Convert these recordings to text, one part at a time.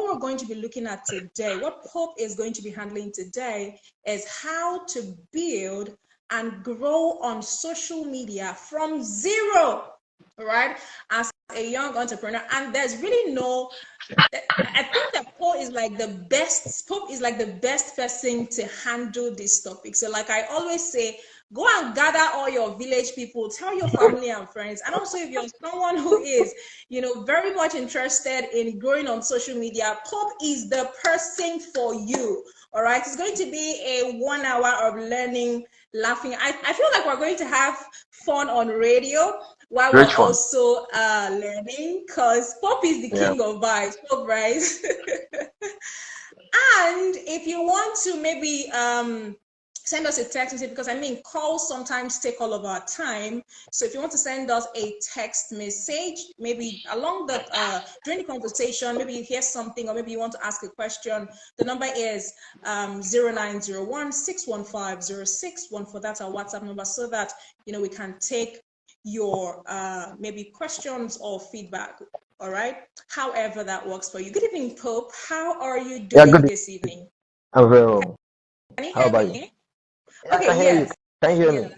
we're going to be looking at today, what Pope is going to be handling today, is how to build and grow on social media from zero, right? As a young entrepreneur. And there's really no, I think that Pope is like the best person to handle this topic. So like I always say, go and gather all your village people, tell your family and friends. And also if you're someone who is, very much interested in growing on social media, Pope is the person for you. All right. It's going to be a 1 hour of learning, laughing. I feel like we're going to have fun on radio while we're also learning, because Pope is the king of vibes, Pope, right? And if you want to maybe send us a text message, because calls sometimes take all of our time. So if you want to send us a text message, maybe along the during the conversation, maybe you hear something, or maybe you want to ask a question, the number is 0901-615-0614. That's our WhatsApp number, so that we can take your maybe questions or feedback. All right, however that works for you. Good evening, Pope. How are you doing this evening? I'm very well. Can you How hear about me? you? Okay, yes. Can you hear me?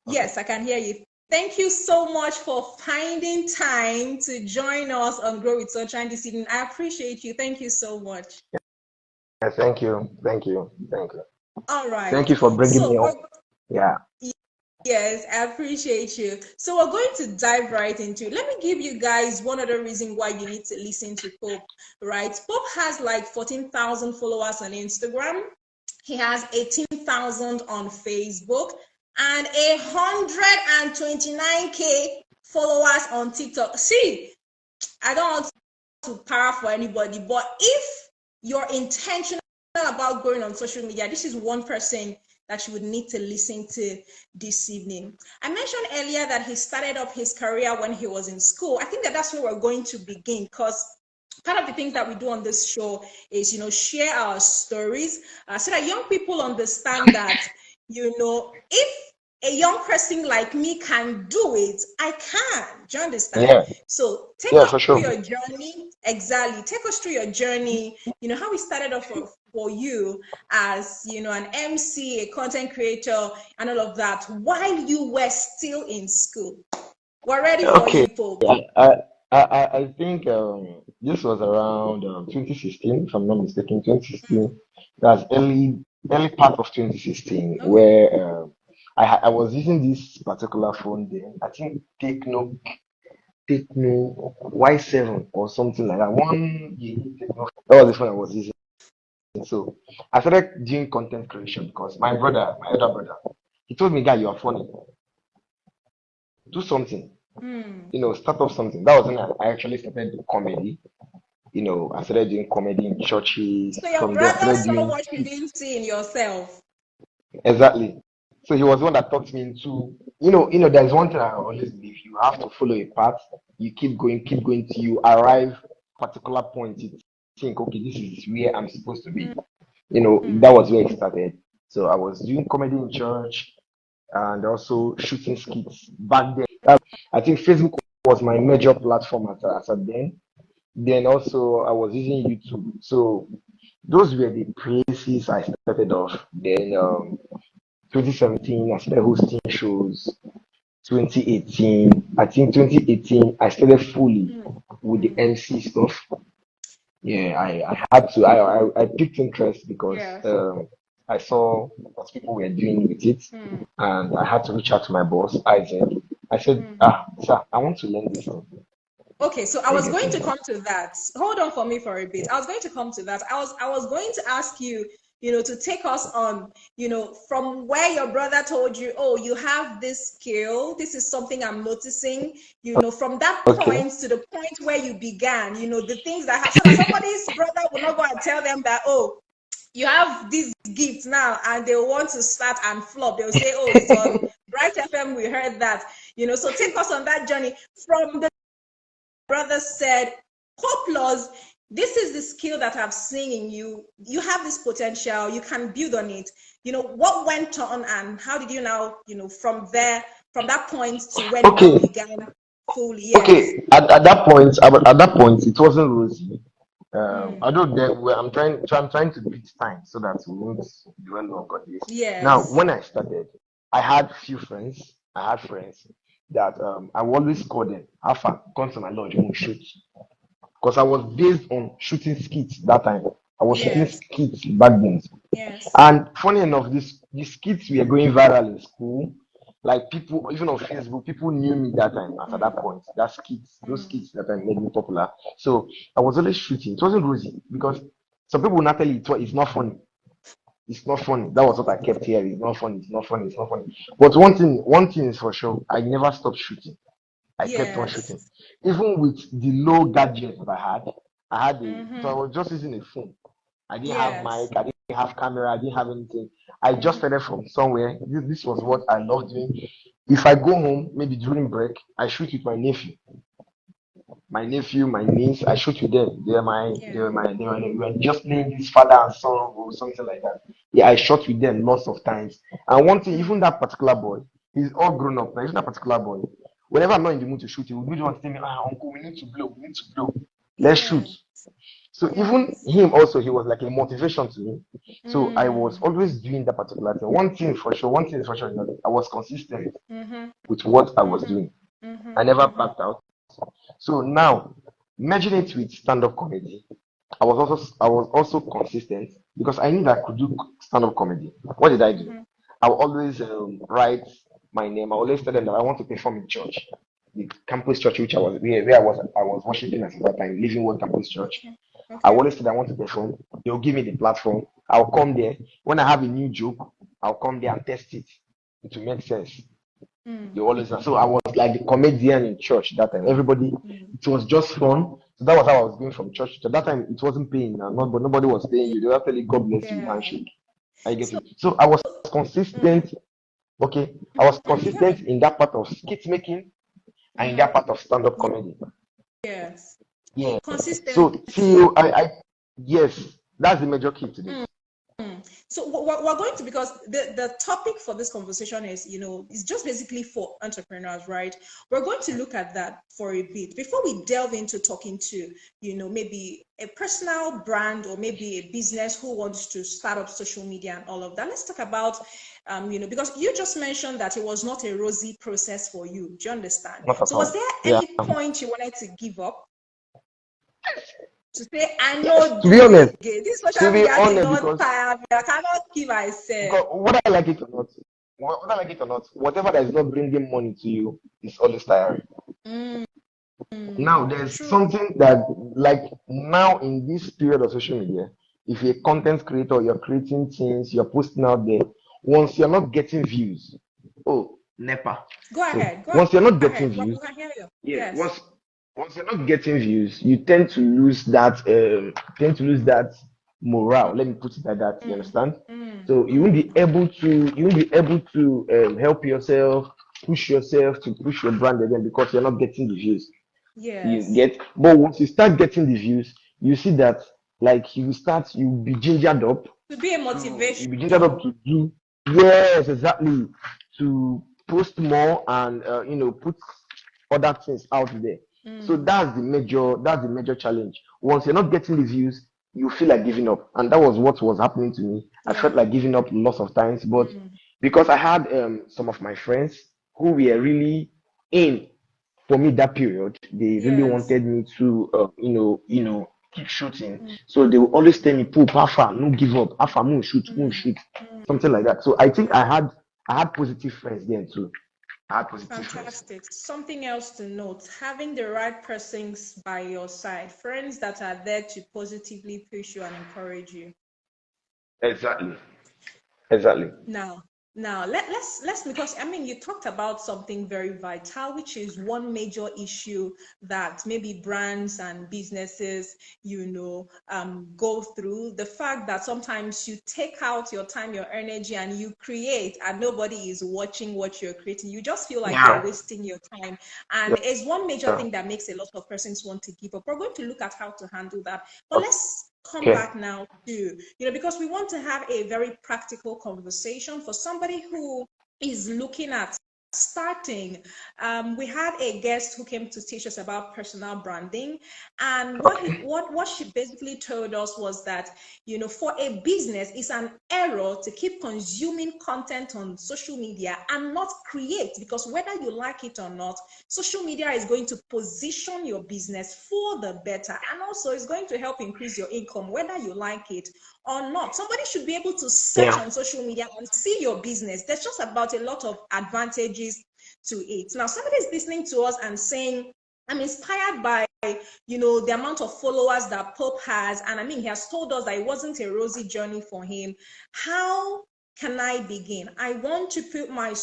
Yes, I can hear you. Thank you so much for finding time to join us on Grow with Sunshine this evening. I appreciate you. Thank you so much. Yeah, thank you. Thank you. Thank you. All right. Thank you for bringing me up. Yeah. Yes, I appreciate you. So we're going to dive right into it. Let me give you guys one other reason why you need to listen to Pope, right? Pope has like 14,000 followers on Instagram. He has 18,000 on Facebook and 129K followers on TikTok. See, I don't want to para for anybody, but if you're intentional about growing on social media, this is one person that you would need to listen to this evening. I mentioned earlier that he started up his career when he was in school. I think that that's where we're going to begin, because part of the things that we do on this show is, share our stories so that young people understand that, if a young person like me can do it, I can. Do you understand? Yeah. So take us through your journey. Exactly. Take us through your journey, how we started off for you as, an MC, a content creator, and all of that, while you were still in school. We're ready for you, Pope. I think this was around 2016, if I'm not mistaken, 2016. That's early part of 2016, where I was using this particular phone then. I think Techno Y7 or something like that. That was the phone I was using. So I started doing content creation because my elder brother, he told me, "Guy, you are funny. Do something. Start up something." That was when I actually started doing comedy. I started doing comedy in churches. So your brother saw what you didn't see in yourself. Exactly. So he was the one that talked me into, there's one thing I always believe: you have to follow a path. You keep going till you arrive particular point. You think, okay, this is where I'm supposed to be. That was where it started. So I was doing comedy in church and also shooting skits back then. I think Facebook was my major platform at then. Then also I was using YouTube. So those were the places I started off. Then 2017 I started hosting shows. 2018, I think 2018 I started fully with the MC stuff. Yeah, I had to. I picked interest because I saw what people were doing with it, and I had to reach out to my boss, Isaac. I said, sir, I want to learn this thing. Okay, so I was going to come to that. Hold on for me for a bit. I was going to come to that. I was going to ask you, to take us on, from where your brother told you, oh, you have this skill. This is something I'm noticing, from that point to the point where you began, the things that have, so that somebody's brother will not go and tell them that, oh, you have these gifts now, and they want to start and flop. They'll say, oh, it's on Bright FM. We heard that, so take us on that journey from the brother said, PopeLawz, this is the skill that I've seen in you. You have this potential. You can build on it. What went on, and how did you now, from that point to when you began fully? Yes. Okay, at that point, it wasn't rosy. Although I'm trying to beat time so that we won't dwell on God this. Now, Yes. when I started, I had few friends. I had friends that I would always call them. Alpha, come to my lodge, we will shoot. Because I was based on shooting skits that time. I was shooting Yes. skits back then. Yes. And funny enough, these skits were going viral in school. Like people, even on Facebook, people knew me that time. At that point, those Mm. skits that time made me popular. So I was always shooting. It wasn't rosy because some people will not tell you it's not funny. It's not funny. That was what I kept hearing. It's not funny. It's not funny. It's not funny. But one thing is for sure. I never stopped shooting. I kept on Yes. shooting, even with the low gadgets that I had. So I Mm-hmm. was just using a phone. I didn't have Yes. mic, I didn't have camera, I didn't have anything. I just Mm-hmm. started from somewhere. This was what I loved doing. If I go home, maybe during break, I shoot with my nephew, my niece. I shoot with them. Yeah. We were just playing this father and son or something like that. Yeah, I shot with them lots of times. And one thing, Mm. even that particular boy, he's all grown up now. Even that particular boy, whenever I'm not in the mood to shoot, he would really want to tell me, uncle, we need to blow, we need to blow. Let's shoot. Yeah. So even Yes. him also, he was like a motivation to me. So I was Mm. always doing that particular thing. One thing for sure, I was consistent Mm-hmm. with what I was Mm-hmm. doing. Mm-hmm. I never Mm-hmm. backed out. So now, merging it with stand-up comedy, I was also consistent because I knew that I could do stand-up comedy. What did I do? Mm-hmm. I would always write my name. I always tell them that I want to perform in church, the campus church which I was worshiping at that time, Living Word Campus Church. Okay. I Okay. always said I want to perform. They'll give me the platform. I'll come there. When I have a new joke, I'll come there and test it. It will make sense. Mm. They always so I was like the comedian in church that time. Everybody, Mm. it was just fun. So that was how I was going from church to that time. It wasn't paying now, but nobody was paying you. They were telling God bless you, Yeah. handshake. I get So, it. So I was mm. consistent. Okay, I was I'm hearing. consistent in that part of skit making and in that part of stand-up comedy. Yes. Yeah. So Consistency. till yes, that's the major key to this. So we're going to, because the topic for this conversation is, it's just basically for entrepreneurs, right? We're going to look at that for a bit before we delve into talking to, maybe a personal brand or maybe a business who wants to start up social media and all of that. Let's talk about, because you just mentioned that it was not a rosy process for you. Do you understand? Not at So was all. there Yeah. any point you wanted to give up? To say, I Yes, know to be do honest, again. This to social be media thing honest, don't because tire me. I cannot keep myself. Because whether I like it or not, whether I like it or not, whatever that is not bringing money to you is always tiring. Mm, Now, there's true. something that, like now in this period of social media, if you're a content creator, you're creating things, you're posting out there, once you're not getting views, oh, NEPA. Go So ahead. Go once you're not getting ahead. We views, can hear you. yeah, Yes. once you're not getting views, you tend to lose that morale. Let me put it like that. You Mm, understand? mm, So mm. you won't be able to help yourself, push yourself to push your brand again because you're not getting the views. You Yes. get, but once you start getting the views, you see that like you'll be gingered up To be a you'll be gingered up motivation. to do, yes, exactly, to post more and put other things out there. So Mm, that's the major challenge. Once you're not getting the views, you feel like giving up, and that was what was happening to me. I felt yeah. like giving up lots of times, but Mm, because I had some of my friends who were really in for me that period, they really yes. wanted me to keep shooting. Mm, So they will always tell me, Pope, Alpha, no give up, Alpha, moon mm, shoot, mm. something like that. So I think I had positive friends then too. I had positive friends. Fantastic. Something else to note, having the right persons by your side, friends that are there to positively push you and encourage you. Exactly. Exactly. Now, let's because I mean you talked about something very vital, which is one major issue that maybe brands and businesses, go through. The fact that sometimes you take out your time, your energy, and you create, and nobody is watching what you're creating. You just feel like you're Yeah. wasting your time, and Yeah. it's one major Yeah. thing that makes a lot of persons want to give up. We're going to look at how to handle that, but Okay. let's come back now to, because we want to have a very practical conversation for somebody who is looking at starting, we had a guest who came to teach us about personal branding, and Okay. what she basically told us was that, for a business, it's an error to keep consuming content on social media and not create, because whether you like it or not, social media is going to position your business for the better, and also it's going to help increase your income, whether you like it or not. Somebody should be able to search on social media and see your business. There's just about a lot of advantages to it. Now, somebody is listening to us and saying, I'm inspired by, the amount of followers that Pope has. And I mean, he has told us that it wasn't a rosy journey for him. How can I begin? I want to put my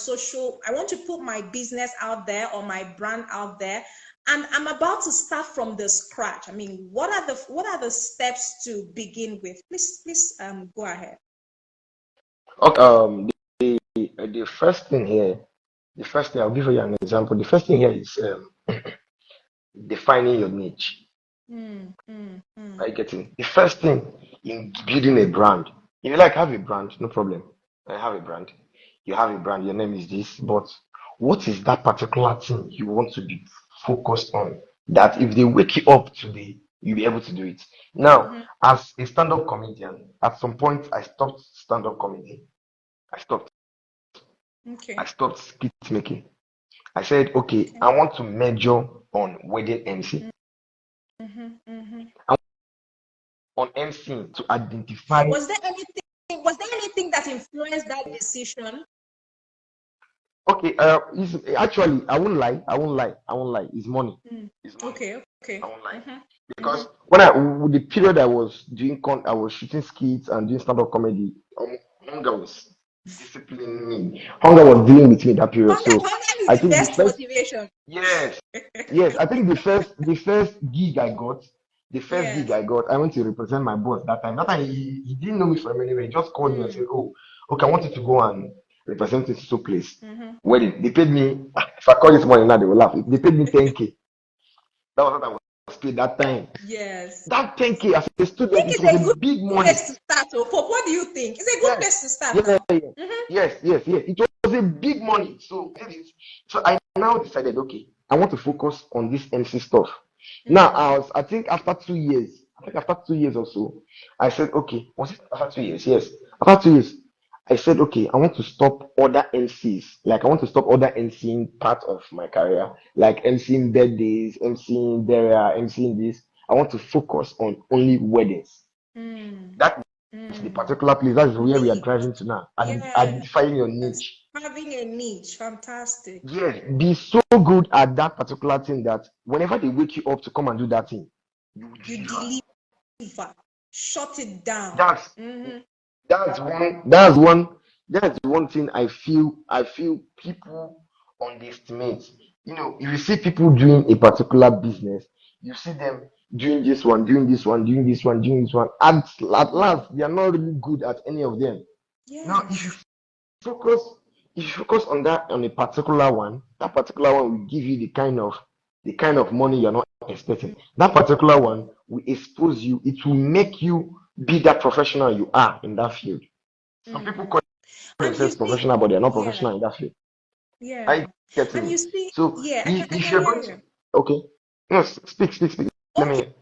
business out there, or my brand out there, and I'm about to start from the scratch. I mean, what are the steps to begin with? Please go ahead. Okay. The first thing here, I'll give you an example. The first thing here is defining your niche. Are you getting? The first thing in building a brand, if you like have a brand, no problem. I have a brand. You have a brand, your name is this, but what is that particular thing you want to be focused on? That if they wake you up today, you'll be able to do it. Now, as a stand-up comedian, at some point I stopped stand-up comedy. I stopped. Okay. I stopped skit making. I said, okay, I want to major on wedding MC. On MC to identify. Was there anything that influenced that decision? Okay, actually, I won't lie. It's money. It's money. Okay. I won't lie. Because when with the period I was doing I was shooting skits and doing stand-up comedy, hunger was disciplining me. Hunger was dealing with me that period. So Hunger is I the think the best first, motivation. yes, yes, I think the first gig I got, Yes. I went to represent my boss that time. That time he didn't know me from anywhere. He just called me and said, "Oh, okay, I want you to go and represent this so place." Wedding. They paid me. If I call this money now, they will laugh. They paid me 10K. That was what I was paid that time. Yes. That 10K as a I student, think it it's was a a good big money. place to start. Pope, what do you think? It's a good Yes, place to start yeah, now. yes. It was a big money. So I now decided, okay, I want to focus on this MC stuff. Now I think after 2 years, or so, I said, okay, was it after 2 years? Yes, after 2 years, I said, okay, I want to stop other MCs. Like I want to stop other MCing part of my career, like MCing birthdays, MCing burial, MCing this. I want to focus on only weddings. That is the particular place. That is where we are Niche. driving to now. Yes. Identifying your niche. Having a niche. Fantastic. Yes, be so good at that particular thing that whenever they wake you up to come and do that thing, you You deliver. deliver. Shut it down. That's that's one that's one that's one thing I feel people underestimate. If you see people doing a particular business, you see them doing this one, doing this one, doing this one, doing this one. At last, they are not really good at any of them. Now, Yes. focus if you focus on a particular one, that particular one will give you the kind of money you're not expecting. That particular one will expose you, it will make you be that professional you are in that field. Some people call And you themselves see, professional, but they're not yeah, professional in that field. yeah. I getting And me. you see, So yeah, I if can you're hear going you. to, okay, yes, speak. Let Okay. me.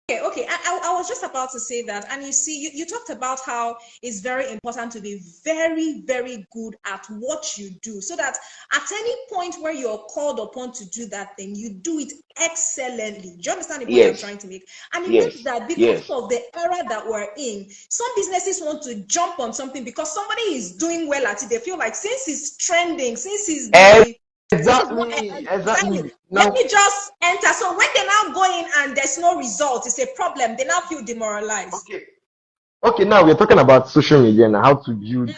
Okay. I was just about to say that. And you see, you talked about how it's very important to be very, very good at what you do, so that at any point where you're called upon to do that thing, you do it excellently. Do you understand the point I'm Yes, trying to make? And it means yes, that because yes. of the era that we're in, some businesses want to jump on something because somebody is doing well at it. They feel like since it's trending, since it's the this is what exactly. Exactly. Let Now, me just enter. So when they now go in and there's no result, it's a problem. They now feel demoralized. okay, now we're talking about social media and how to build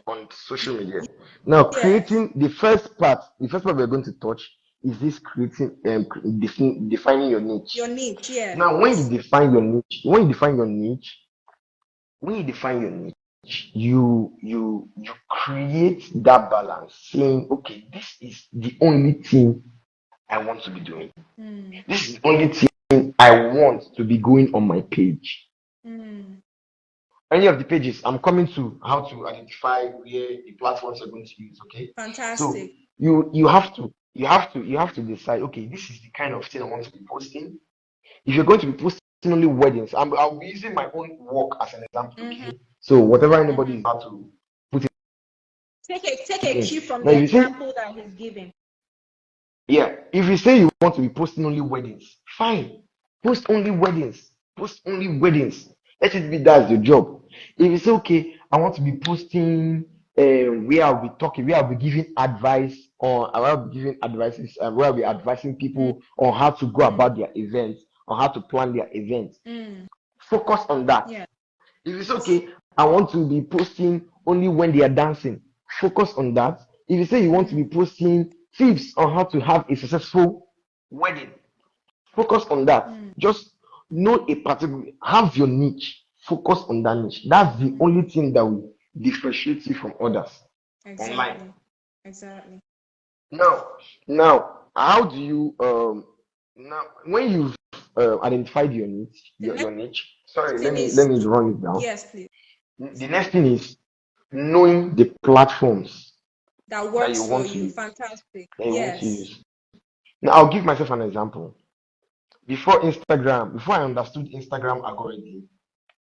on social media. Now, Yes. creating the first part we're going to touch is this creating defining your niche. Your niche, yes. Now, when you define your niche, you create that balance, saying, okay, this is the only thing I want to be doing. This is the only thing I want to be going on my page. Any of the pages, I'm coming to how to identify where the platforms are going to use. Okay, so Fantastic. you have to decide, okay, this is the kind of thing I want to be posting. If you're going to be posting only weddings, I'll be using my own work as an example, Mm-hmm. okay? So whatever Mm-hmm. anybody is about to put Take it a in. cue from Now, the if you say, example that he's giving. yeah, if you say you want to be posting only weddings, fine. Post only weddings. Post only weddings. Let it be that's your job. If you say, okay, I want to be posting where I'll be talking, where I'll be giving advice on, I'll be giving advices, where I'll be advising Mm, people on how to go mm, about their events, on how to plan their events. mm. Focus on that. Yes. If it's okay, I want to be posting only when they are dancing. Focus on that. If you say you want to be Mm, posting tips on how to have a successful wedding, focus on that. mm, Just know a particular, have your niche. Focus on that niche. That's the mm. only thing that will differentiate you from others online. Exactly. Exactly. Now, how do you now when you've identified your niche, The your next niche? Sorry, thing let is, me run it down. yes, please, The next thing is knowing the platforms that that works you for want to you. use. Fantastic. That you want to Yes. use. Now, I'll give myself an example. Before I understood Instagram algorithm,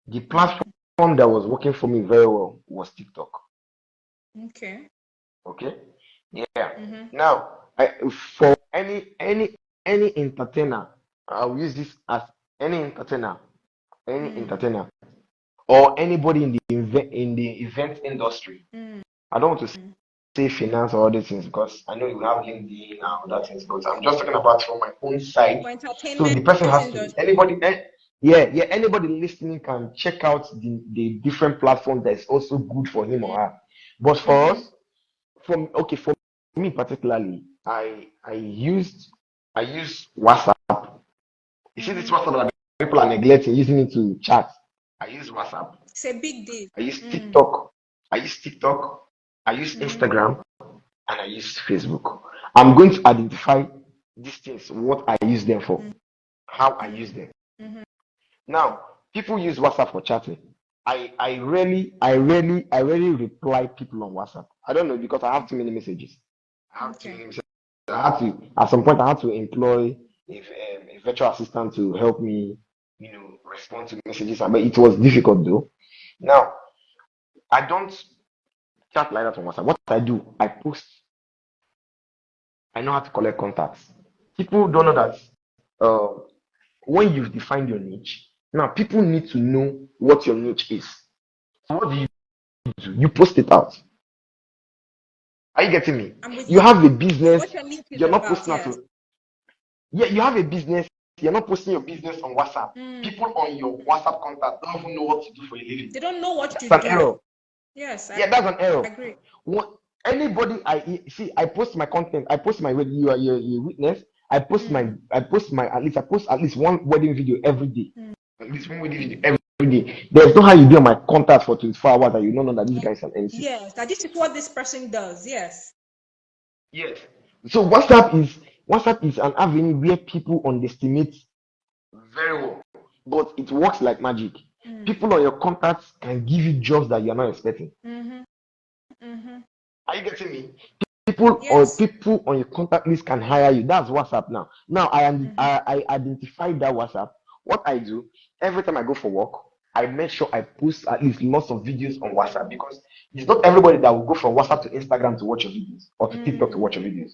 the Mm, platform that was working for me very well was TikTok. okay. Okay, yeah. Mm-hmm. Now, for any entertainer, I'll use this as any entertainer, any Mm, entertainer, or anybody in the event industry. mm, I don't want to mm. say finance or other things because I know you have LinkedIn and other things, but I'm just talking about from my own side. For So entertainment the person has to industry. yeah, anybody listening can check out the different platform that is also good for him or Mm, her. But for mm-hmm. us, for me particularly, I used WhatsApp. You see this Mm-hmm. WhatsApp that people are neglecting using it to chat. I use WhatsApp. It's a big deal. I use Mm, TikTok. I use TikTok. I use mm-hmm. Instagram and I use Facebook. I'm going to identify these things, what I use them for, how I use them. Mm-hmm. Now, people use WhatsApp for chatting. I rarely reply people on WhatsApp. I don't know because I have too many messages. I have too Okay. many messages. I had to at some point I had to employ a virtual assistant to help me, respond to messages. But it was difficult though. Now, I don't chat like that on WhatsApp. What I do, I post. I know how to collect contacts. People don't know Mm, that uh, when you've defined your niche, now people need to know what your niche is. So what do? You post it out. Are you getting me? I'm with You you. have a business, What your niche is you're not about, posting out. yes. Yeah, you have a business, you're not posting your business on WhatsApp. Mm, People on your WhatsApp contact don't even know what to do for a living. they don't know what That's you an do. error. Yes, I Yeah, that's an error. agree. What anybody I see, I post my content, I post my you witness. Mm, I post at least one wedding video every day. mm, At least one wedding video every day. There's no how you be on my contact for 24 hours that you don't know that this guy is an MC. yes, that this is what this person does. Yes. Yes. So WhatsApp is an avenue where people underestimate very well, but it works like magic. Mm, People on your contacts can give you jobs that you're not expecting. mm-hmm, mm-hmm. Are you getting me? Yes. People on your contact list can hire you. That's WhatsApp now. Now Mm-hmm, I identified that WhatsApp. What I do every time I go for work, I make sure I post at least lots of videos on WhatsApp because it's not everybody that will go from WhatsApp to Instagram to watch your videos or to TikTok to mm, watch your videos.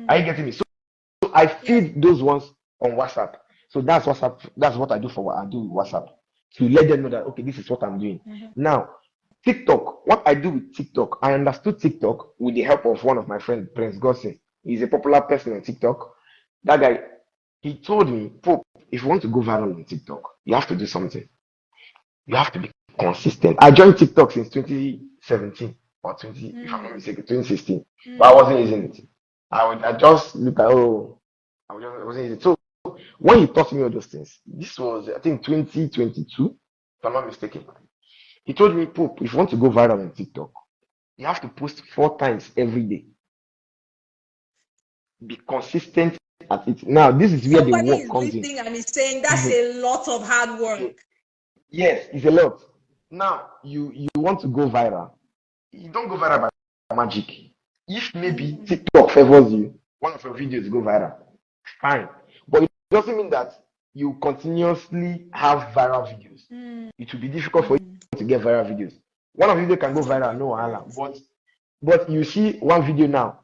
Are you mm. getting me? So I Yes. feed those ones on WhatsApp. So that's WhatsApp. That's what I do for what I do with WhatsApp to let them know that okay, this is what I'm doing. Mm-hmm, Now, TikTok. What I do with TikTok, I understood TikTok with the help of one of my friends, Prince Gossen. He's a popular person on TikTok. That guy, he told me, Pope, if you want to go viral on TikTok, you have to do something. You have to be consistent. I joined TikTok since 2017 or 20, if I'm not mm, mistaken, 2016, but I mm. wasn't using it. I just looked at I wasn't using it. So when he taught me all those things, this was I think 2022, if I'm not mistaken. He told me, Pope, if you want to go viral on TikTok, you have to post 4 times every day. Be consistent at it. Now, this is where the Somebody work is comes in. listening and is saying that's Mhm. a lot of hard So, work. yes, it's a lot. Now, you want to go viral. You don't go viral by magic. If maybe TikTok favors you, one of your videos go viral, fine. But it doesn't mean that you continuously have viral videos. It will be difficult for you to get viral videos. One of you can go viral, no wahala. But you see one video now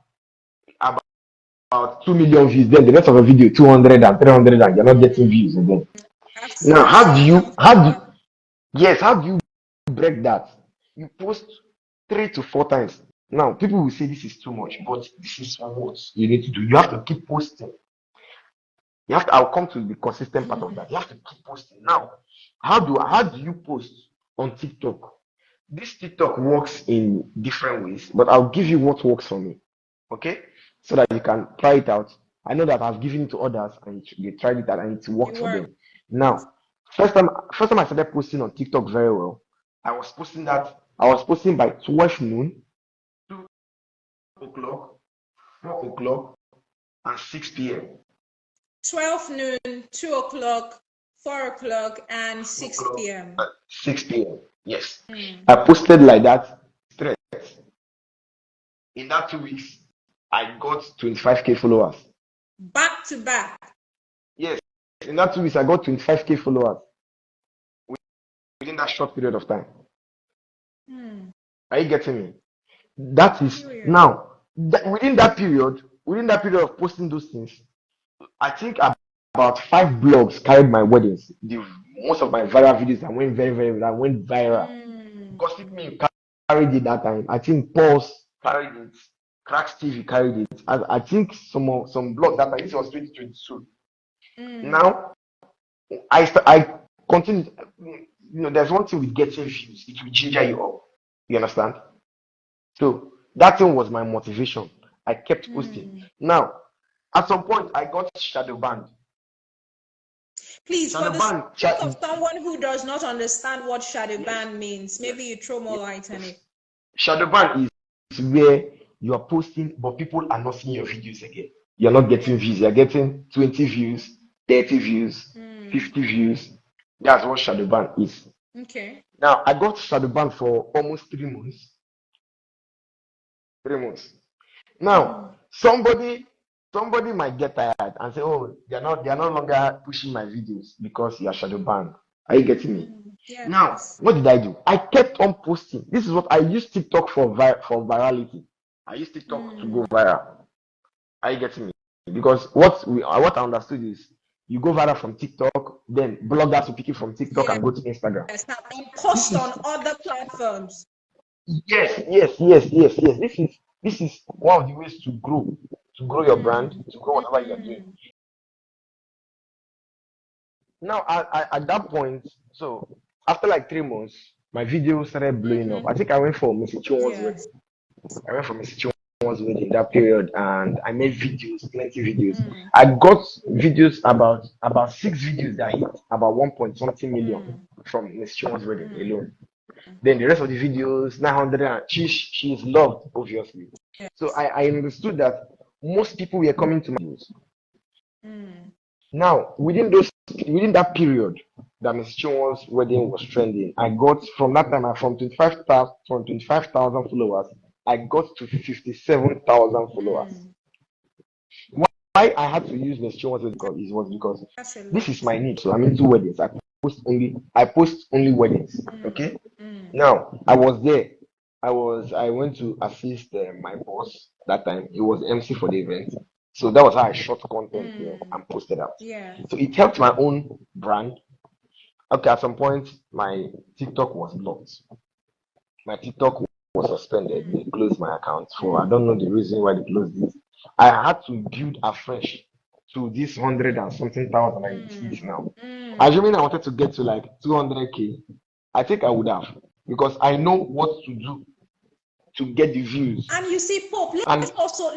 about 2 million views, then the rest of the video 200 and 300, and you're not getting views again. Now, I've seen something like that. yes, how do you break that? You post 3 to 4 times. Now, people will say this is too much, but this is what you need to do. You have to keep posting. I'll come to the consistent part of that. You have to keep posting. Now, how do you post on TikTok? This TikTok works in different ways, but I'll give you what works for me. Okay? So that you can try it out. I know that I've given it to others and they tried it out and it worked for them. Now, first time I started posting on TikTok very well, I was posting by 12 noon, 2 o'clock, 4 o'clock, and 6 p.m. 12 noon, 2 o'clock, 4 o'clock, and 6 p.m. 6 p.m. Yes. I posted like that straight. In that 2 weeks, I got 25k followers. Back to back. Yes. In that 2 weeks, I got 25k followers within that short period of time. Are you getting me? That is now within that period of posting those things, I think about 5 blogs carried my weddings. Most of my viral videos that went that went viral. Gossip Me carried it that time. I think PopeLawz carried it. Cracks TV carried it. I think some blog that time. This was 2022. Now I continued. There's one thing with getting views. It will ginger you up. You understand? So that thing was my motivation. I kept posting. Now, at some point, I got shadow banned. Please, for the sake of someone who does not understand what shadow ban means, maybe you throw more light on it. Shadow ban is where you are posting, but people are not seeing your videos again. You're not getting views. You're getting 20 views, 30 views, 50 views. That's what shadow ban is. Okay. Now, I got shadow ban for almost 3 months. 3 months. Now, somebody might get tired and say, "Oh, they're no longer pushing my videos because you are shadow banned." Are you getting me? Yes. Now, what did I do? I kept on posting. This is what I use TikTok for virality. I use TikTok to go viral. Are you getting me? Because what I understood is you go viral from TikTok, then bloggers will pick it from TikTok and go to Instagram. Yes, and post on other platforms. Yes. This is one of the ways to grow your brand, to grow whatever you're doing. Now, at that point, so after like 3 months, my video started blowing up. I think I went for Mr. Chion's wedding. I went for Mr. Chion's wedding that period, and I made videos, plenty videos. I got videos about 6 videos that hit about 1.something million from Mr. Chion's wedding alone. Then the rest of the videos, 900, and she's loved, obviously. Yes. So I understood that most people were coming to my videos. Now, within that period that Miss Chion's wedding was trending, I got from that time from 25,000 followers, I got to 57,000 followers. Why I had to use Miss Chion's wedding was because this is my niche. So I'm into weddings. I post only weddings. Okay. Now I was there. I went to assist my boss that time. He was MC for the event. So that was how I shot content and posted out. Yeah. So it helped my own brand. Okay, at some point my TikTok was blocked. My TikTok was suspended. They closed my account for I don't know the reason why they closed it. I had to build afresh to this 100 and something thousand I see now. Assuming I wanted to get to like 200k, I think I would have, because I know what to do to get the views. And you see, Pope, let's also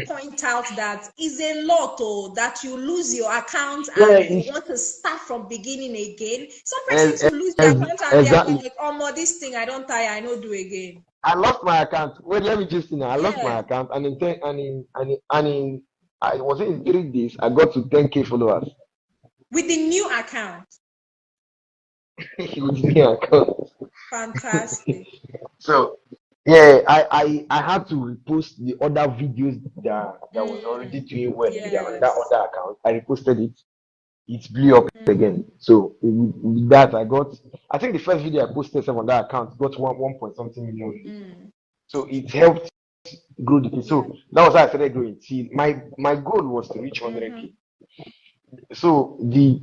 point out that it's a lot that you lose your account and you want to start from beginning again. Some persons will lose their account and they're like, "Oh, no, this thing I don't tire, I don't do again." I lost my account. Wait, let me just I lost my account, and I was in 3 days. I got to 10k followers with the new account. With the new account. Fantastic. So Yeah, I had to repost the other videos that was already doing well on that Yes. other account. I reposted it. It blew up Mm, again. So with that, I think the first video I posted on that account got one point something million views. mm, So it helped grow the page. yeah. So that was how I started growing. See, my goal was to reach Mm-hmm. 100K. So the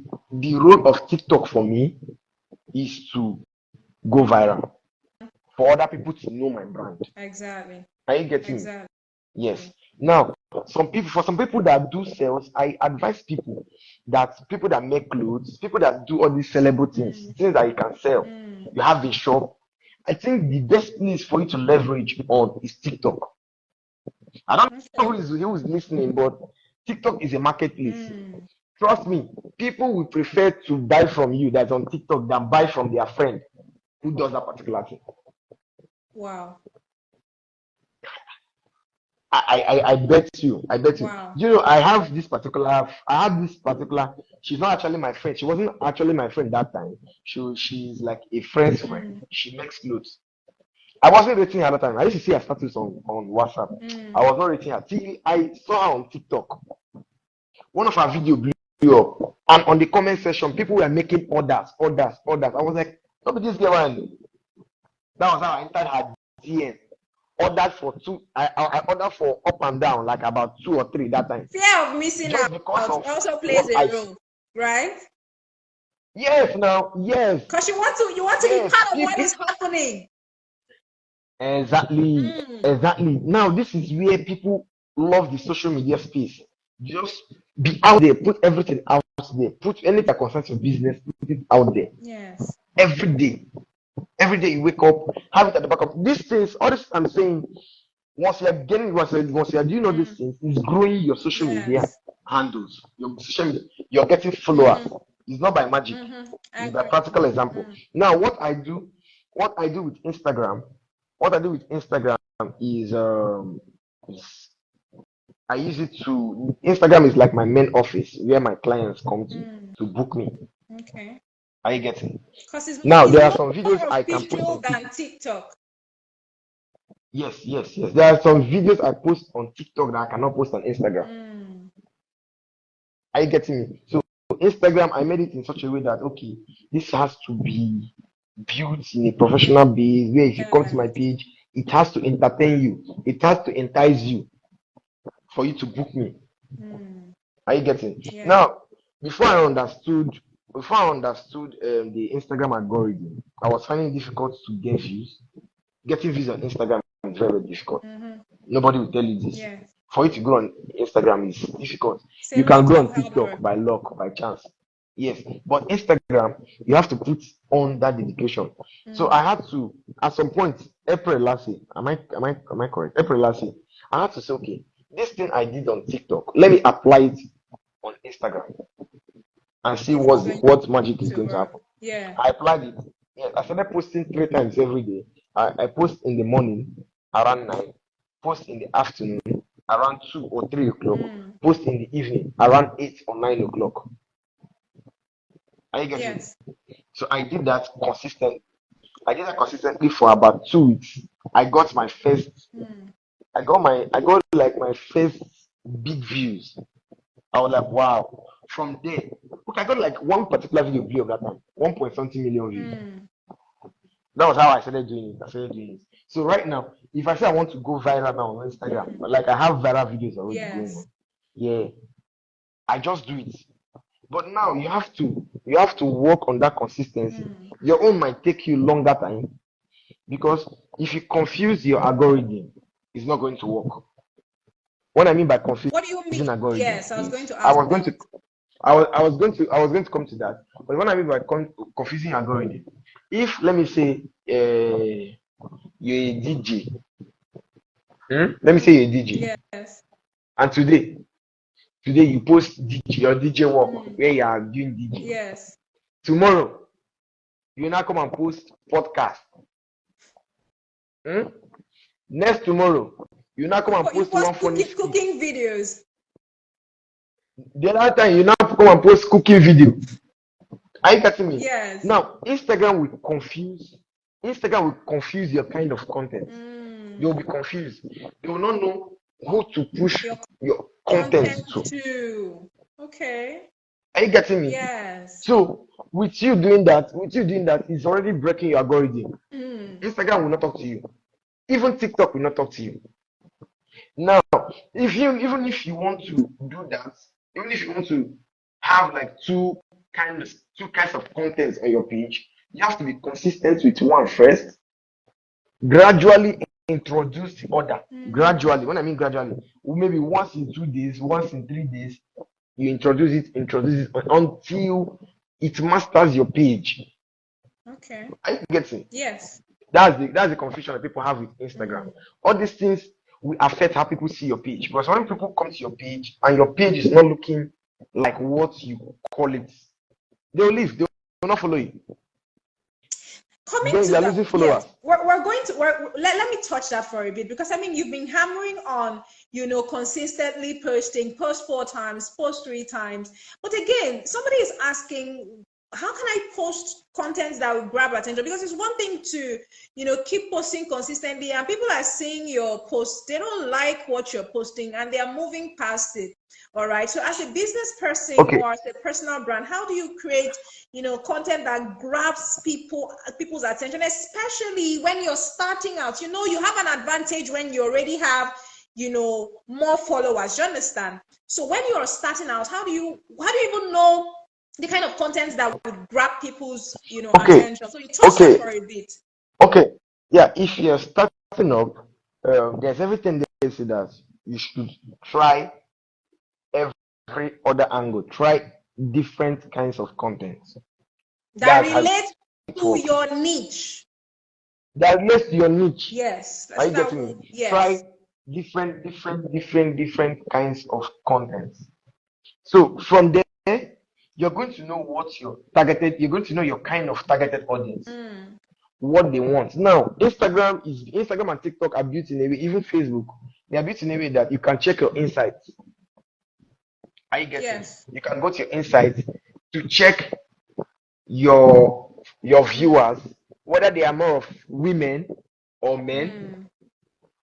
role of TikTok for me is to go viral for other people to know my brand. Exactly. Are you getting me? Exactly. Yes. Now, for some people that do sales, I advise people that make clothes, people that do all these sellable things, Mm, things that you can sell. mm, You have a shop. I think the best place for you to leverage on is TikTok. I don't know okay. who is listening, but TikTok is a marketplace. Mm, Trust me, people will prefer to buy from you that's on TikTok than buy from their friend who does that particular thing. wow. I bet you. I bet you. Wow. You know, I have this particular, she's not actually my friend. She wasn't actually my friend that time. She's like a friend's friend. Mm, She makes clothes. I wasn't rating her at that time. I used to see her status on WhatsApp. I mm, was not rating her. Till I saw her on TikTok. One of her video blew up. And on the comment section, people were making orders. I was like, look at this girl. That was how I entered her DM. Ordered for two. I ordered for up and down, like about two or three that time. fear of missing Just because out of also plays what a role, right? yes, now, Because you want to be yes, part of what is happening. exactly, Mm, exactly. Now, this is where people love the social media space. Just be out there, put everything out there, put anything that concerns your business, put it out there yes. every day. Every day you wake up, have it at the back of these things. All this I'm saying, once you're doing all these Mm, things, it's growing your social media yes. handles, your social media, you're getting followers. Mm-hmm, It's not by magic, mm-hmm. I it's by agree. practical example. Mm, Now, what I do with Instagram, is I use it to Instagram is like my main office where my clients come mm, to book me. okay. Are you getting? Because Now it's there are more some videos I can post official on TikTok. than TikTok. Yes. There are some videos I post on TikTok that I cannot post on Instagram. Mm, Are you getting me? So Instagram, I made it in such a way that okay, this has to be built in a professional base where if you come to my yes. page, it has to entertain you, it has to entice you for you to book me. Mm, Are you getting? yeah. Now, before I understood, the Instagram algorithm, I was finding it difficult to get views. Getting views on Instagram is very, very difficult. Mm-hmm, Nobody will tell you this. yes. For you to grow on Instagram is difficult. You Same can lot grow of on hard TikTok work. by luck, by chance. Yes, but Instagram, you have to put on that dedication. So I Mm, had to, at some point, April last year, am I correct? April last year, I had to say, okay, this thing I did on TikTok, let me apply it on Instagram and see if it's going what magic is to going to work. happen. Yeah. I applied it. Yes, I started posting 3 times every day. I post in the morning around 9, post in the afternoon around 2 or 3 o'clock, Mm, post in the evening around 8 or 9 o'clock. Are you getting yes. me? So I did that consistently. I did that consistently for about 2 weeks. I got my first, Mm, I got like my first big views. I was like, wow. From there, okay, I got like one particular video blew up that time, 1 point something million views. mm, That was how I started doing it. So right now, if I say I want to go viral now on Instagram, mm, like I have viral videos already going on. yes. Yeah, I just do it. But now you have to work on that consistency. Mm. Your own might take you longer time because if you confuse your algorithm, it's not going to work. What I mean by confusing What do you mean? algorithm Yes, I was going is to ask that. I was going to come to that. But what I mean by confusing algorithm, if let me say you're a DJ, let me say you're a DJ, Yes. and today you post your DJ work Mm, where you are doing DJ. yes. Tomorrow you now come and post podcast. Hmm? Next tomorrow you now come and You post post one funny skit. cooking videos. The other time you now come and post cooking video. Are you getting me? Yes. Now Instagram will confuse your kind of content. They will be confused. They will not know who to push Your your content content to. too. Okay. Are you getting me? Yes. So with you doing that, it's already breaking your algorithm. Instagram will not talk to you. Even TikTok will not talk to you. Now, even if you want to do that, even if you want to have like two kinds of content on your page, you have to be consistent with one first. Gradually introduce the other. Gradually, when I mean gradually, maybe once in 2 days, once in 3 days, you introduce it until it masters your page. Okay. Are you getting? Yes. That's the confusion that people have with Instagram. All these things will affect how people see your page. Because when people come to your page and your page is not looking like what you call it, they'll leave. They will not follow you. Coming Then to you are that, losing followers. yes, we're going to let me touch that for a bit, because I mean, you've been hammering on, consistently posting, post 4 times, post 3 times. But again, somebody is asking, how can I post content that will grab attention? Because it's one thing to, keep posting consistently, and people are seeing your posts, they don't like what you're posting, and they are moving past it. All right. So as a business person, Okay. or as a personal brand, how do you create, content that grabs people's attention, especially when you're starting out? You have an advantage when you already have, more followers. You understand? So when you're starting out, how do you even know the kind of content that would grab people's, Okay. attention? So you touch that for a bit. Okay. Yeah. If you're starting up, there's everything they say that you should try every other angle. Try different kinds of content. That That's how relates it to works. your niche. That relates to your niche. Yes. Are you getting me? Yes. Try different kinds of content. So from there, you're going to know what you're going to know your kind of targeted audience, what they want. Now, Instagram and TikTok are built in a way, even Facebook, they are built in a way that you can check your insights. Are you getting? Yes. You can go to your insights to check your viewers, whether they are more of women or men.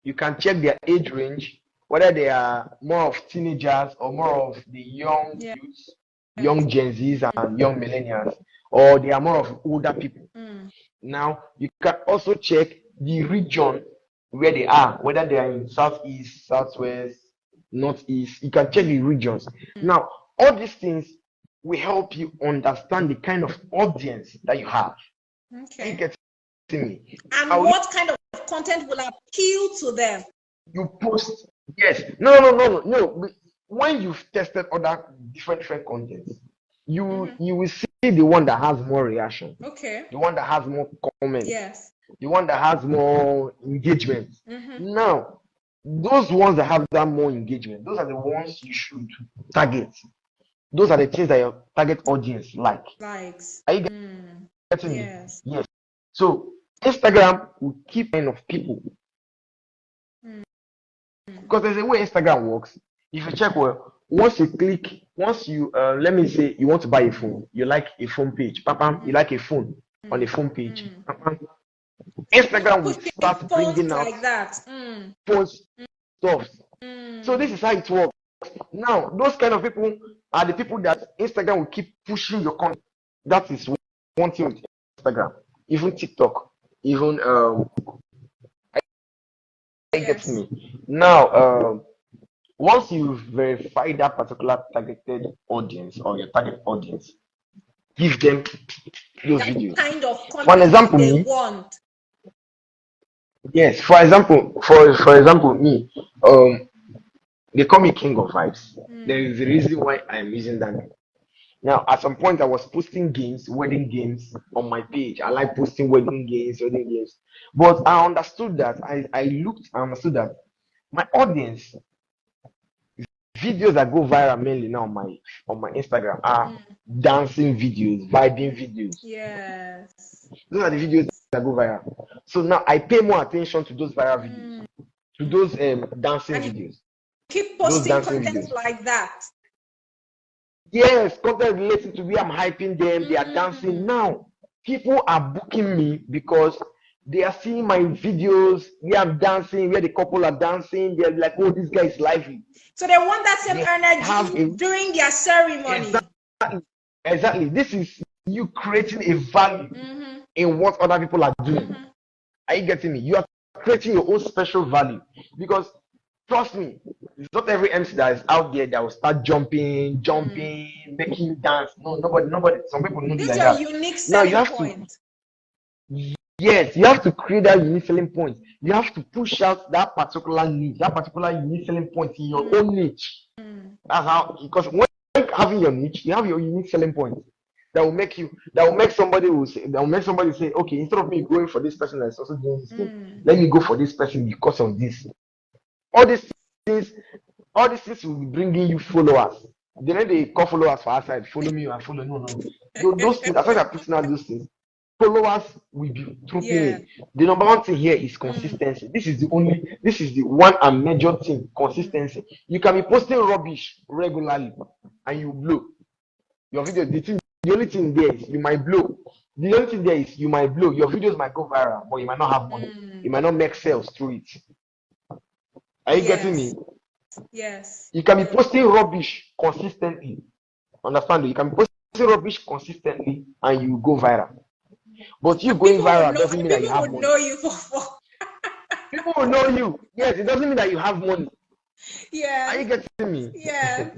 You can check their age range, whether they are more of teenagers or more of the young youths, young Gen Zs and young millennials, or they are more of older people. Now, you can also check the region where they are, whether they are in southeast, southwest, northeast. You can check the regions. Now, all these things will help you understand the kind of audience that you have. Okay. Are you getting me? And what kind of content will appeal to them? You post. Yes. No. When you've tested other different contents, you will see the one that has more reaction. Okay. The one that has more comments. Yes. The one that has more engagement. Now, those ones that have that more engagement, those are the ones you should target. Those are the things that your target audience likes. Are you getting me? Yes. So Instagram will keep kind of people. Because there's a way Instagram works. If you check well, once you let me say you want to buy a phone, you like a phone page, you like a phone on a phone page. Instagram will start bringing out like that. post stuff. So this is how it works. Now, those kind of people are the people that Instagram will keep pushing your content. That is one thing with Instagram, even TikTok, even get me. Now, once you verify that particular targeted audience or your target audience, give them those videos. Kind of content for an example, they me. want. Yes, for example, me. They call me King of Vibes. There is a reason why I'm using that name. Now, at some point, I was posting wedding games on my page. I like posting wedding games. But I understood that I understood that my audience, videos that go viral mainly now on my Instagram are dancing videos, vibing videos. Yes. Those are the videos that go viral. So now I pay more attention to those viral videos, to those dancing videos. Keep posting content like that. Yes, content related to where I'm hyping them, they are dancing. Now, people are booking me because They are seeing my videos where I'm dancing, where the couple are dancing. They're like, oh, this guy is lively. So they want that same They have energy during their ceremony. Exactly. This is you creating a value in what other people are doing. Are you getting me? You are creating your own special value, because trust me, it's not every MC that is out there that will start jumping, making you dance. No, nobody. Some people don't do This like is your that. unique Now you selling have point. to, yes, you have to create that unique selling point. You have to push out that particular niche, that particular unique selling point in your own niche. That's how, because when having your niche, you have your unique selling point that will make somebody say, okay, instead of me going for this person that's also doing this thing, let me go for this person because of this. All these things will be bringing you followers. Then they call followers for outside, follow me and follow. No. Those things, as long as I'm putting out those things, followers will be trooping in. The number one thing here is consistency. This is the one and major thing, consistency. You can be posting rubbish regularly and you blow. Your video, the only thing there is you might blow. The only thing there is you might blow. Your videos might go viral, but you might not have money. You might not make sales through it. Are you getting me? Yes. You can be posting rubbish consistently. Understand? You can be posting rubbish consistently and you go viral. But you going viral doesn't mean that you have money. People will know you for People will know you. Yes, it doesn't mean that you have money. Yeah. Are you getting me? Yeah.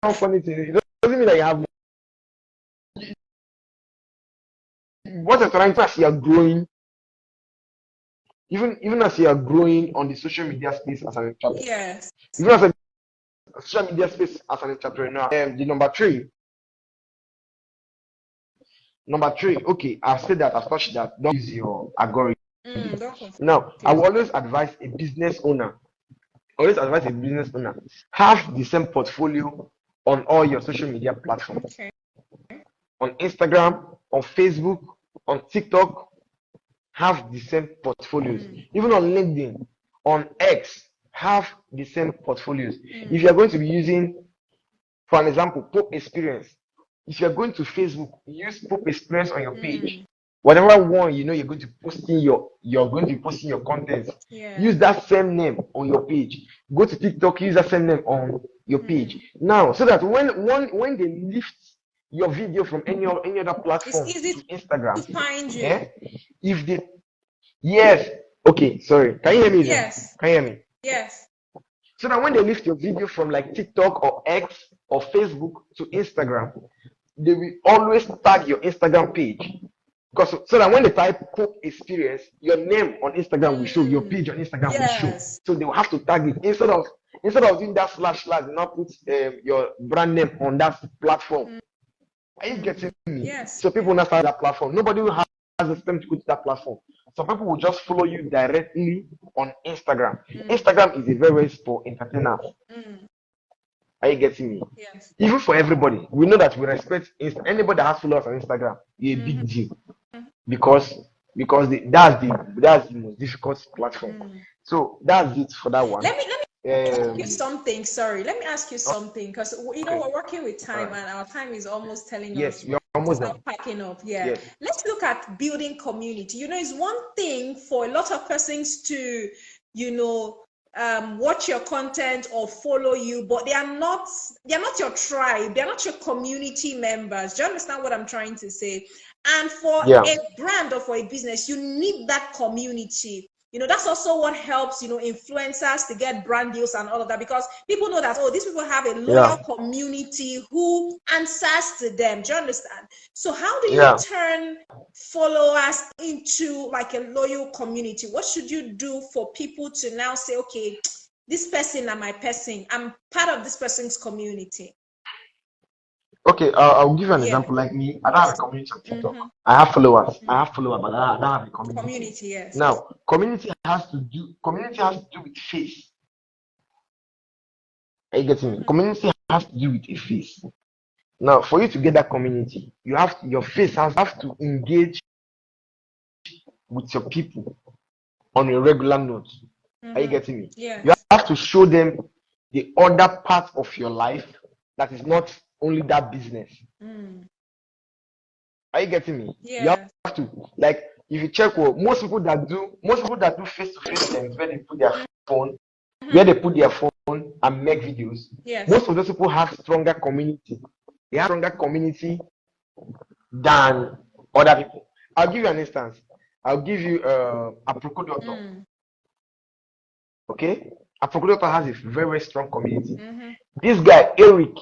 How funny thing. It doesn't mean that you have money. What you're trying to as you are growing, even as you are growing on the social media space as an entrepreneur. Yes. Even as a social media space as an entrepreneur. The number three, okay, I've said that, I've touched that. Don't use your algorithm. Now, I will always advise a business owner. Have the same portfolio on all your social media platforms. Okay. On Instagram, on Facebook, on TikTok, have the same portfolios. Even on LinkedIn, on X, have the same portfolios. If you're going to be using, for an example, Pope Experience, if you're going to Facebook, use Pope Experience on your page. Whatever one you're going to be posting your content. Use that same name on your page. Go to TikTok, use that same name on your page. Now, so that when they lift your video from any other platform to Instagram, to find you. Okay, sorry. Can you hear me? Yes. Can you hear me? Yes. So that when they lift your video from like TikTok or X or Facebook to Instagram, they will always tag your Instagram page. Because so that when they type Pope Experience, your name on Instagram will show, your page on Instagram will show. So they will have to tag it instead of doing that // they now put your brand name on that platform. Are you getting me? Yes. So people now start that platform. Nobody will have the time to go to that platform. Some people will just follow you directly on Instagram. Instagram is a very for entertainers. Are you getting me? Yes. Even for everybody, we know that we respect anybody that has followers on Instagram. You're a big deal because that's the most difficult platform. So that's it for that one. Let me ask you something. Sorry, let me ask you something because we're working with time and our time is almost telling us you're almost packing up. Let's look at building community. It's one thing for a lot of persons to watch your content or follow you, but they're not your tribe, they're not your community members. Do you understand what I'm trying to say? And for a brand or for a business, you need that community. That's also what helps, influencers to get brand deals and all of that, because people know that, these people have a loyal community who answers to them. Do you understand? So how do you turn followers into like a loyal community? What should you do for people to now say, okay, this person is my person, I'm part of this person's community? Okay, I'll give you an example. Like me, I don't have a community on TikTok. I have followers. I have followers, but I don't have a community. Community, yes. Now, community has to do with face. Are you getting me? Community has to do with a face. Now, for you to get that community, your face has to engage with your people on a regular note. Are you getting me? Yes. You have to show them the other part of your life that is not only that business. Are you getting me? Yeah. You have to, like, if you check what most people that do face-to-face things where they put their phone, where they put their phone and make videos, Yes. most of those people have stronger community. They have stronger community than other people. I'll give you an instance. I'll give you a Procodoctor. Okay, a Procodoctor has a very, very strong community. This guy Eric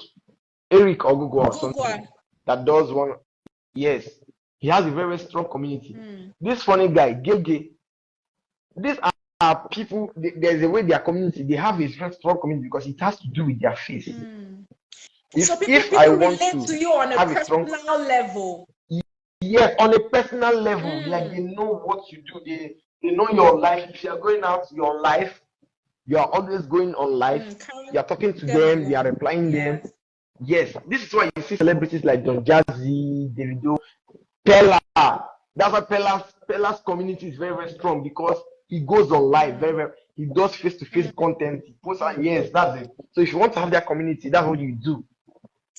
Ogugo or something that does one. Yes, he has a very strong community. This funny guy, Gege, these are people, there's a way their community, they have a very strong community because it has to do with their face. So people I want relate to you on a personal level. Yes, on a personal level, like they know what you do, they know your life. If you are going out your life, you are always going on live, you are talking to them, you are replying them. Yes, this is why you see celebrities like Don Jazzy, Davido, Pella. That's why Pella's community is very, very strong because he goes on live, very, very, he does face-to-face content. He posts out, yes, that's it. So if you want to have that community, that's what you do.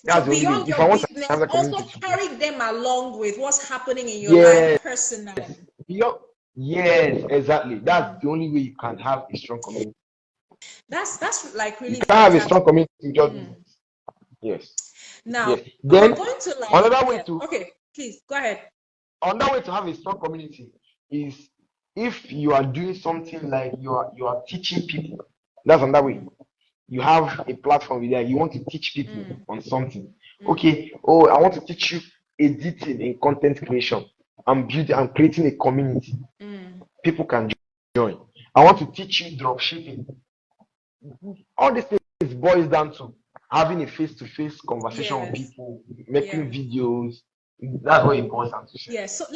That's so beyond your business, also carry them along with what's happening in your life personally. Yes, exactly. That's the only way you can have a strong community. That's like really. You can have a strong community. Yes. Now, yes. Then going to like another way to. Okay, please go ahead. Another way to have a strong community is if you are doing something like you are teaching people. That's another way. You have a platform there. You want to teach people on something. Okay. Oh, I want to teach you editing and content creation. I'm creating a community. People can join. I want to teach you dropshipping. All these things boils down to having a face-to-face conversation with people, making videos. That's what it boils down to. Yes. So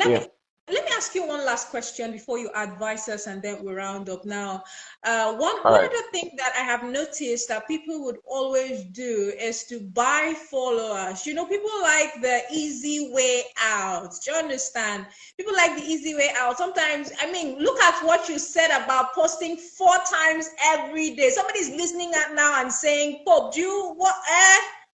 let me ask you one last question before you advise us, and then we round up now. One of the things that I have noticed that people would always do is to buy followers. You know, people like the easy way out. Do you understand? People like the easy way out. Sometimes, I mean, look at what you said about posting 4 times every day. Somebody's listening now and saying, Pope, do you what?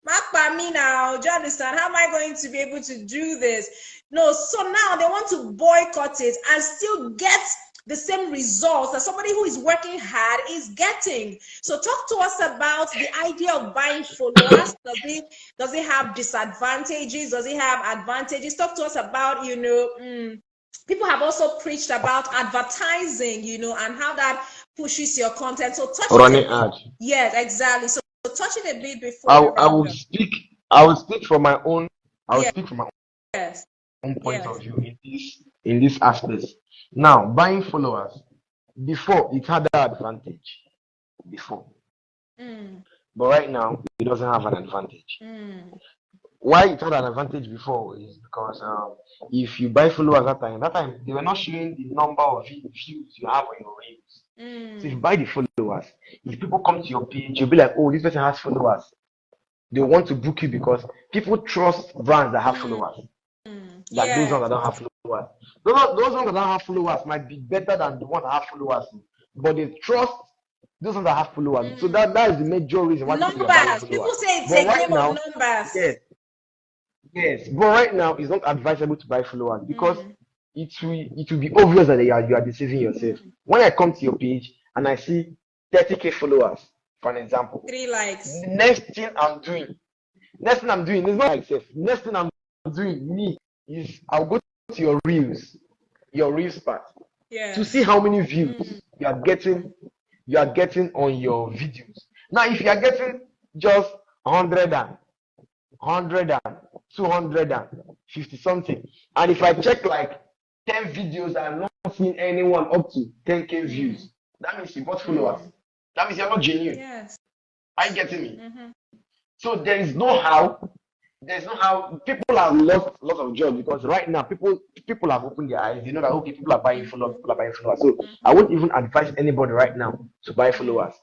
Mark by me now. Do you understand? How am I going to be able to do this? No, so now they want to boycott it and still get the same results that somebody who is working hard is getting. So talk to us about the idea of buying followers. Does it have disadvantages? Does it have advantages? Talk to us about, you know, people have also preached about advertising, you know, and how that pushes your content. So touch running ads. Yes, exactly. So touch it a bit before I will speak from my own. I will speak from my own point of view in this aspect. Now, buying followers, before it had that advantage. Before, but right now it doesn't have an advantage. Why it had an advantage before is because if you buy followers that time they were not showing the number of views you have on your reels. So if you buy the followers, if people come to your page, you'll be like, oh, this person has followers. They want to book you because people trust brands that have followers. Like those ones that don't have followers. Those ones that don't have followers might be better than the ones that have followers, but they trust those ones that have followers. So that is the major reason why people say it's a game of numbers. Yes, but right now it's not advisable to buy followers because it will be obvious that you are deceiving yourself. When I come to your page and I see 30k followers, for an example, 3 likes. Next thing I'm doing is not like self. Next thing I'm doing is I'll go to your reels part to see how many views you are getting on your videos. Now, if you are getting just 100 and 250 something, and if I check like 10 videos, I'm not seeing anyone up to 10k views, that means you got followers. That means you're not genuine. Yes. Are you getting me? So there is no how. People have lost lots of jobs because right now people have opened their eyes. You know that okay, people are buying followers. So I won't even advise anybody right now to buy followers.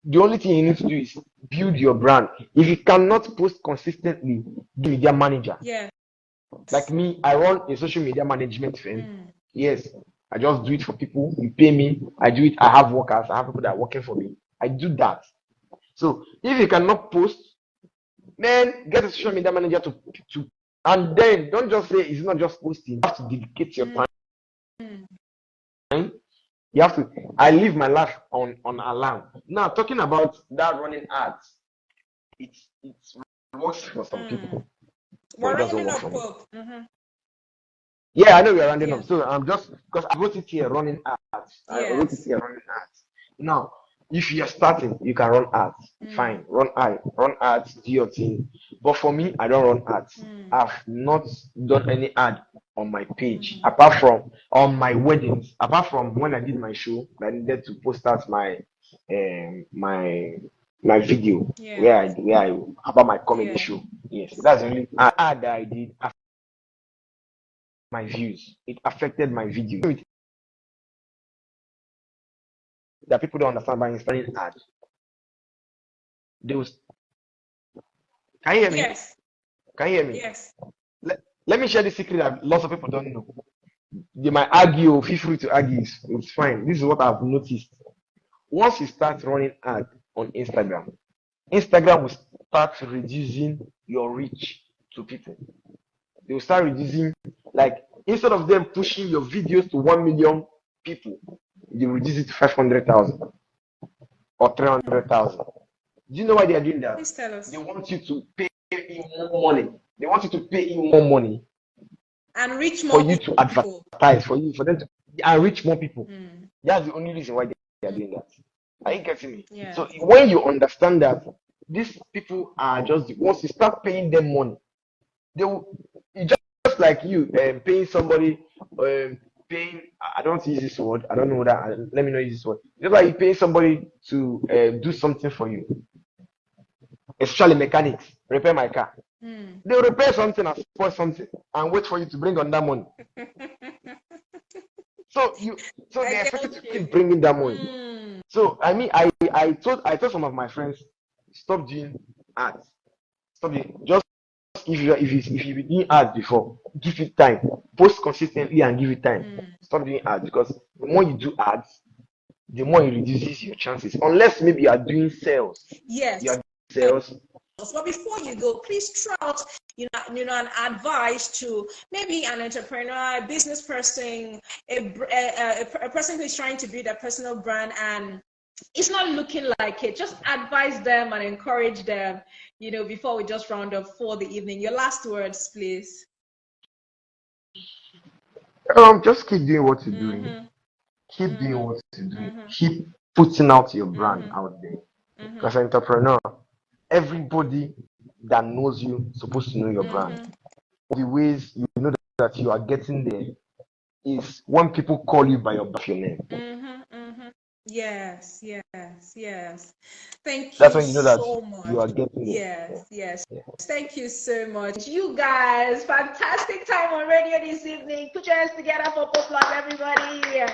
The only thing you need to do is build your brand. If you cannot post consistently, be media manager. Yeah. Like me, I run a social media management firm. Yes, I just do it for people. You pay me. I do it. I have workers. I have people that are working for me. I do that. So if you cannot post, then get a social media manager to and then don't just say it's not just posting. You have to dedicate your time You have to. I live my life on alarm. Now talking about that running ads, it works for some people, but We're it doesn't rounding work up, for me. Pope. Yeah, I know we are rounding Yeah. up. So I'm just because I wrote it here running ads. I wrote it Yes. here running ads. Now, if you're starting, you can run ads. Fine, run ads, do your thing. But for me, I don't run ads. I've not done any ad on my page apart from on my weddings, apart from when I did my show, I needed to post out my my video Yeah. where I about my comedy Yeah. show. Yes, that's the only ad that I did after my views. It affected my video. That people don't understand by installing ads. They was can you hear me? Yes. Can you hear me? Yes. Let me share the secret that lots of people don't know. They might argue, feel free to argue. It's fine. This is what I've noticed. Once you start running ads on Instagram, Instagram will start reducing your reach to people. They will start reducing, like instead of them pushing your videos to 1 million people, they reduce it to 500,000 or 300,000. Do you know why they are doing that? Please tell us. They want you to pay in more money. They want you to pay in more money And reach for more you to people. advertise, for them to reach more people. That's the only reason why they are doing that. Are you getting me? Yeah. So when you understand that these people are just once you start paying them money, they will it's just like you paying somebody paying I don't use this word, I don't know that let me not use this word. Just like you paying somebody to do something for you, especially mechanics, repair my car. They'll repair something and spoil something and wait for you to bring on that money. So they expect you to keep bringing that money. So I mean, I told some of my friends, stop doing ads. Stop doing just if you've been doing ads before, give it time. Post consistently and give it time. Stop doing ads because the more you do ads, the more it reduces your chances. Unless maybe you are doing sales. Yes. You are doing sales. But before you go, please trot, an advice to maybe an entrepreneur, a business person, a person who is trying to build a personal brand and it's not looking like it. Just advise them and encourage them, before we just round up for the evening. Your last words, please. Just keep doing what you're doing. Keep doing what you're doing. Keep putting out your brand out there. Because an entrepreneur, everybody that knows you is supposed to know your brand. The ways you know that you are getting there is when people call you by your name. Yes, yes, yes. Thank That's you when you know that so you much. are getting there. Yes, yes. Yeah. Thank you so much. You guys, fantastic time on radio this evening. Put your hands together for PopeLawz, everybody.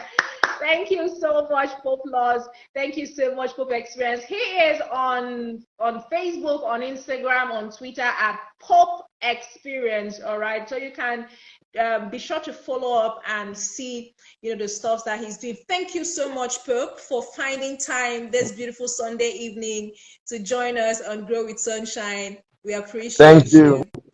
Thank you so much, PopeLawz. Thank you so much, Pope Experience. He is on Facebook, on Instagram, on Twitter at Pope Experience. All right, so you can be sure to follow up and see the stuff that he's doing. Thank you so much, Pope, for finding time this beautiful Sunday evening to join us on Grow with Sunshine. We appreciate Thank you.